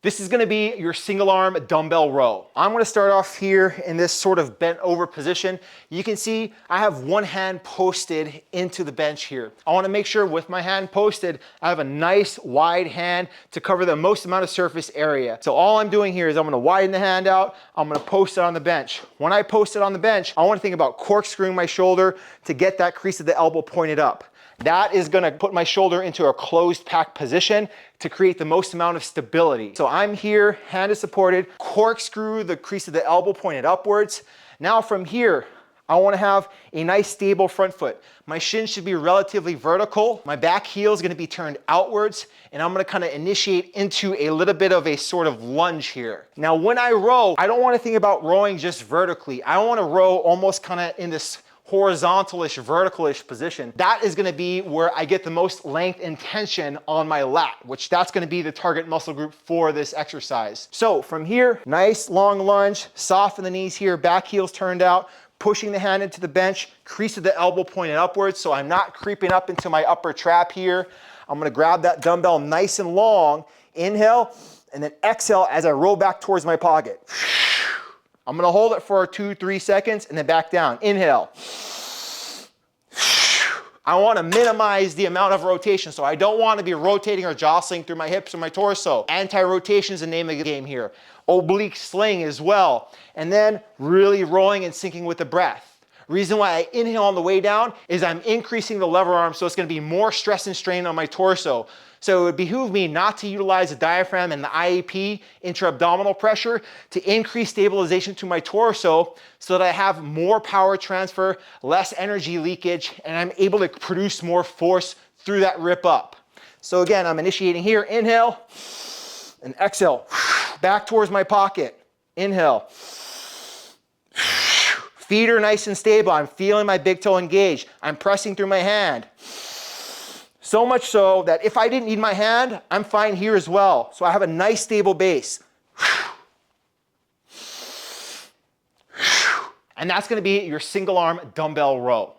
This is gonna be your single arm dumbbell row. I'm gonna start off here in this sort of bent over position. You can see I have one hand posted into the bench here. I wanna make sure with my hand posted, I have a nice wide hand to cover the most amount of surface area. So all I'm doing here is I'm gonna widen the hand out, I'm gonna post it on the bench. When I post it on the bench, I wanna think about corkscrewing my shoulder to get that crease of the elbow pointed up. That is gonna put my shoulder into a closed pack position to create the most amount of stability. So I'm here, hand is supported, corkscrew the crease of the elbow pointed upwards. Now from here, I wanna have a nice stable front foot. My shin should be relatively vertical. My back heel is gonna be turned outwards, and I'm gonna kinda initiate into a little bit of a sort of lunge here. Now when I row, I don't wanna think about rowing just vertically. I wanna row almost kinda in this horizontalish, verticalish position. That is gonna be where I get the most length and tension on my lat, which that's gonna be the target muscle group for this exercise. So from here, nice long lunge, soften the knees here, back heels turned out, pushing the hand into the bench, crease of the elbow pointed upwards, so I'm not creeping up into my upper trap here. I'm gonna grab that dumbbell nice and long, inhale, and then exhale as I roll back towards my pocket. I'm gonna hold it for 2-3 seconds and then back down. Inhale. I wanna minimize the amount of rotation, so I don't wanna be rotating or jostling through my hips or my torso. Anti-rotation is the name of the game here. Oblique sling as well. And then really rolling and syncing with the breath. Reason why I inhale on the way down is I'm increasing the lever arm, so it's gonna be more stress and strain on my torso. So it would behoove me not to utilize the diaphragm and the IAP, intra-abdominal pressure, to increase stabilization to my torso so that I have more power transfer, less energy leakage, and I'm able to produce more force through that rip up. So again, I'm initiating here, inhale, and exhale, back towards my pocket, inhale. Feet are nice and stable, I'm feeling my big toe engage, I'm pressing through my hand. So much so that if I didn't need my hand, I'm fine here as well. So I have a nice stable base. And that's gonna be your single arm dumbbell row.